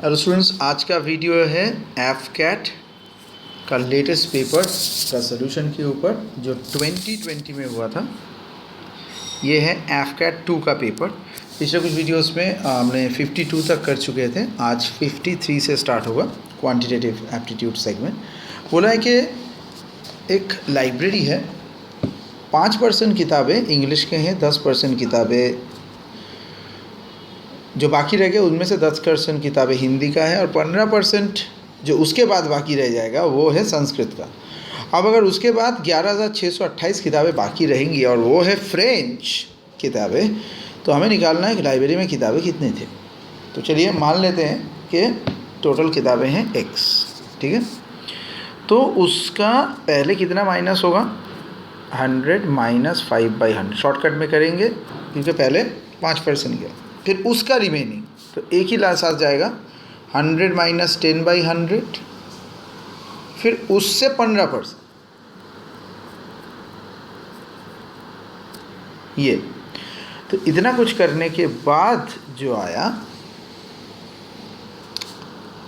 Hello students, आज का video है एफकैट का लेटेस्ट पेपर का सॉल्यूशन के ऊपर जो 2020 में हुआ था। ये है एफकैट 2 का पेपर। पिछले कुछ वीडियोस में हमने 52 तक कर चुके थे। आज 53 से स्टार्ट होगा क्वांटिटेटिव एप्टीट्यूड सेगमेंट। बोला है कि एक लाइब्रेरी है, 5% किताबें इंग्लिश के हैं, 10% किताबें जो बाकी रह गए उनमें से 10% किताबें हिंदी का है और 15% जो उसके बाद बाकी रह जाएगा वो है संस्कृत का। अब अगर उसके बाद 11,628 किताबें बाकी रहेंगी और वो है फ्रेंच किताबें, तो हमें निकालना है कि लाइब्रेरी में किताबें कितनी थी। तो चलिए मान लेते हैं कि टोटल किताबें हैं x, ठीक है। तो उसका पहले कितना माइनस होगा, 100 माइनस 5/100 शॉर्टकट में करेंगे क्योंकि पहले 5% गया। फिर उसका रिमेनिंग तो एक ही साथ जाएगा, 100 माइनस 10/100, फिर उससे 15%। ये तो इतना कुछ करने के बाद जो आया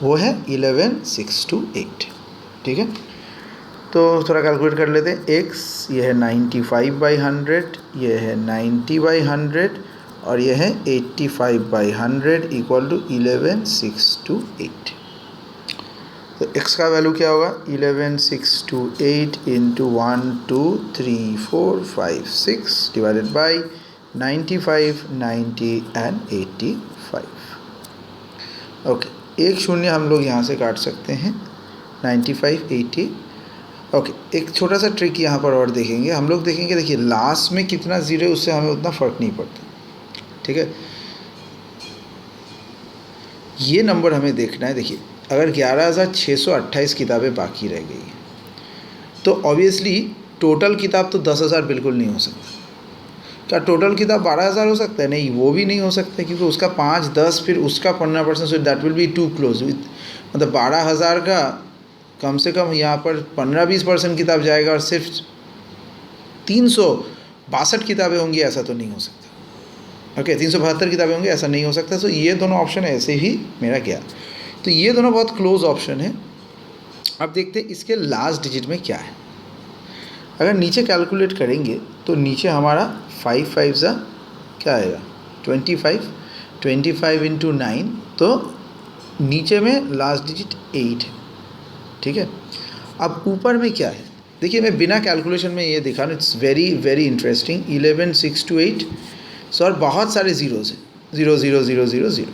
वो है 11,628, ठीक है। तो थोड़ा कैलकुलेट कर लेते हैं। x ये है 95/100, ये है 90/100 और ये है 85/100 इक्वल टू 11,628। तो x का वैल्यू क्या होगा, 11,628 into 1 2 3 4 5 6 divided by 95 90 and 85। Okay, एक शून्य हम लोग यहाँ से काट सकते हैं, 95 80। ओके, एक छोटा सा ट्रिक यहाँ पर और देखेंगे हम लोग। देखेंगे, देखिए लास्ट में कितना ज़ीरो है उससे हमें उतना फ़र्क नहीं पड़ता, ठीक है। ये नंबर हमें देखना है। देखिए अगर 11,628 किताबें बाकी रह गई हैं तो ऑब्वियसली टोटल किताब तो 10,000 बिल्कुल नहीं हो सकता। क्या टोटल किताब 12,000 हो सकता है? नहीं, वो भी नहीं हो सकता क्योंकि उसका 5 10 फिर उसका 15%, so that will be to close with, मतलब 12,000 का कम से कम यहाँ पर 15-20% किताब जाएगा और सिर्फ 362 किताबें होंगी, ऐसा तो नहीं हो सकता। ओके, 372 किताबें होंगी, ऐसा नहीं हो सकता। सो ये दोनों ऑप्शन ऐसे ही मेरा गया। तो ये दोनों बहुत क्लोज ऑप्शन है। अब देखते हैं इसके लास्ट डिजिट में क्या है। अगर नीचे कैलकुलेट करेंगे तो नीचे हमारा 5 5 ज़ा क्या आएगा, 25, 25 इंटू 9, तो नीचे में लास्ट डिजिट 8 है, ठीक है। अब ऊपर में क्या है, देखिए मैं बिना कैलकुलेशन में ये दिखा रहा हूँ। It's very very interesting. 11,628 और बहुत सारे ज़ीरोज़ हैं, 0 0 0 0 0।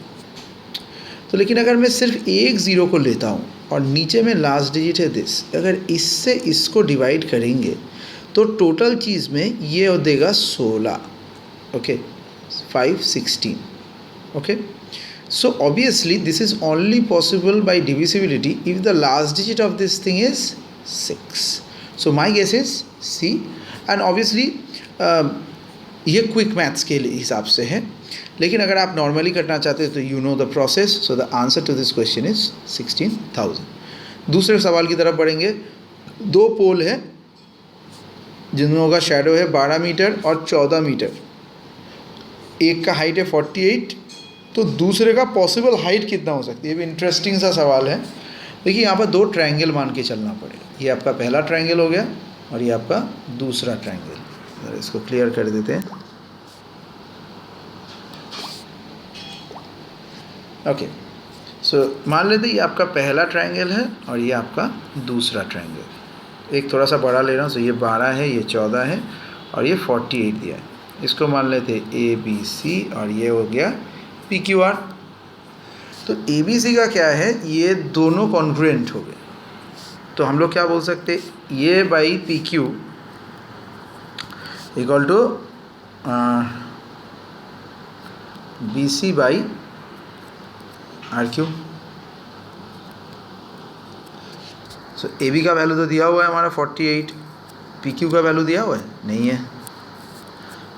तो लेकिन अगर मैं सिर्फ एक ज़ीरो को लेता हूँ और नीचे में लास्ट डिजिट है दिस, अगर इससे इसको डिवाइड करेंगे तो टोटल चीज़ में ये हो देगा 16। Okay, 5 16। Okay, so obviously this is only possible by divisibility if the last digit of this thing is 6. So my guess is C, and obviously ये क्विक मैथ्स के हिसाब से है, लेकिन अगर आप नॉर्मली करना चाहते हैं तो you know the process. So the answer to this question is 16,000। दूसरे सवाल की तरफ बढ़ेंगे। दो पोल है जिन का शेडो है 12 मीटर और 14 मीटर। एक का हाइट है 48, तो दूसरे का पॉसिबल हाइट कितना हो सकती है। ये भी इंटरेस्टिंग सा सवाल है। देखिए यहाँ पर दो ट्रायंगल मान के चलना पड़ेगा। ये आपका पहला ट्रायंगल हो गया और ये आपका दूसरा ट्रायंगल। इसको क्लियर कर देते हैं। ओके, सो मान लेते ये आपका पहला ट्रायंगल है और ये आपका दूसरा ट्रायंगल। एक थोड़ा सा बड़ा ले रहा हूँ। सो ये 12 है, ये 14 है और ये 48 दिया है। इसको मान लेते ABC और ये हो गया PQR। तो ABC का क्या है, ये दोनों कॉन्ग्रुएंट हो गए। तो हम लोग क्या बोल सकते, ये by PQ equal to BC by RQ। So AB का वैल्यू तो दिया हुआ है हमारा 48, PQ का वैल्यू दिया हुआ है नहीं है।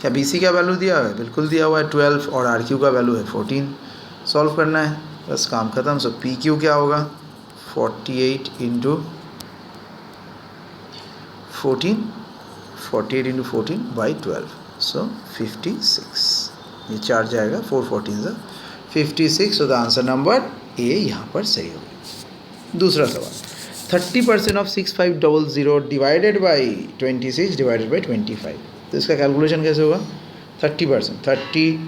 क्या BC का वैल्यू दिया हुआ है? बिल्कुल दिया हुआ है 12 और RQ का वैल्यू है 14। सॉल्व करना है, बस काम ख़त्म। सो PQ क्या होगा, 48 इंटू 14, 48 इंटू 14 बाई 12, सो 56। ये 4 जाएगा, 4 14 56। सो द आंसर नंबर ए यहाँ पर सही हो गया। दूसरा सवाल, 30% of 6500 divided by 26 divided by 25, तो इसका कैलकुलेशन कैसे होगा? 30%, 30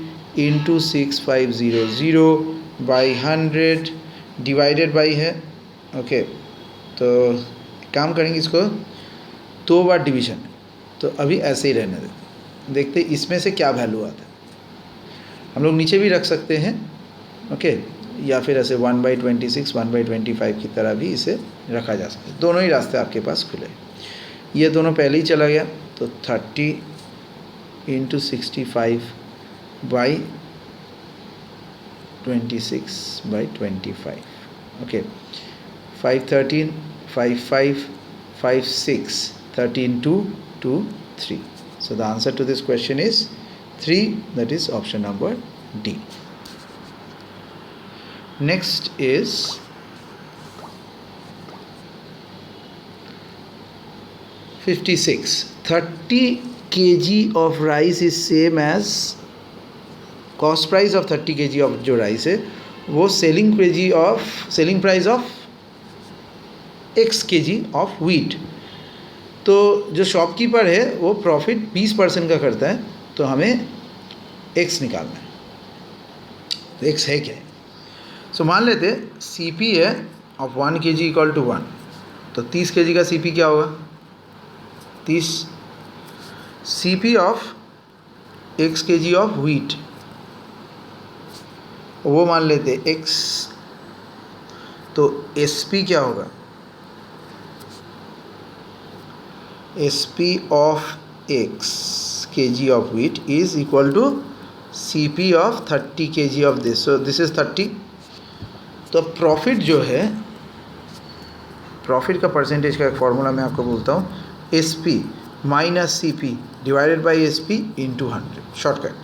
इंटू 6500 बाई 100 डिवाइडेड बाई है, ओके। तो काम करेंगे, इसको 2 बार डिवीजन, तो अभी ऐसे ही रहने देते, देखते इसमें से क्या वैल्यू आता है। हम लोग नीचे भी रख सकते हैं, ओके, या फिर ऐसे 1/26 1/25 की तरह भी इसे रखा जा सकता है। दोनों ही रास्ते आपके पास खुले। ये दोनों पहले ही चला गया, तो 30 into 65 by 26/25, okay. 5 13 5 5 5 6 13 2 2 3. So the answer to this question is 3, that is option number D. Next is (56). 30 kg of rice is same as cost price of 30 kg of जो राइस है वो selling price of x kg of wheat। तो जो shopkeeper है वो profit 20% का करता है, तो हमें x निकालना है। तो x है क्या है? सो मान लेते CP है ऑफ 1 kg इक्वल टू 1, तो 30 kg का CP क्या होगा? 30 CP of x kg of wheat, वो मान लेते x, तो SP क्या होगा? SP of x kg of wheat is equal to CP of 30 kg of this, so this is 30। तो प्रॉफिट जो है, प्रॉफिट का परसेंटेज का एक फॉर्मूला मैं आपको बोलता हूँ, SP minus CP divided by SP into 100, shortcut.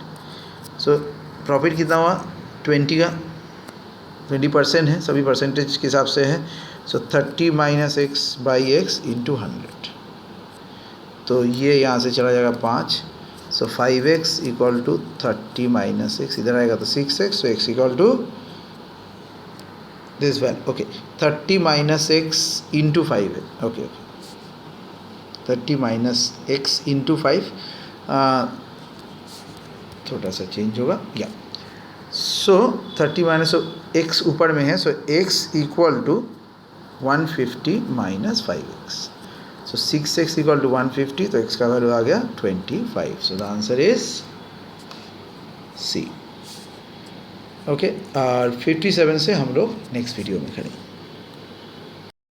So profit कितना हुआ? 20 का 20% है, सभी परसेंटेज के हिसाब से है। So 30 minus x by x into 100, तो ये यहाँ से चला जाएगा 5, so 5x equal to 30 minus x, इधर आएगा तो 6x, so x equal to this value, okay. 30 minus x into 5 है, ओके, 30 माइनस एक्स इंटू 5, थोड़ा सा चेंज होगा, या सो 30 माइनस एक्स ऊपर में है, so x equal to 150 minus 5x, so 6x equal to 150, तो x का वैल्यू आ गया 25। So the answer is C, okay. और 57 से हम लोग नेक्स्ट वीडियो में करेंगे।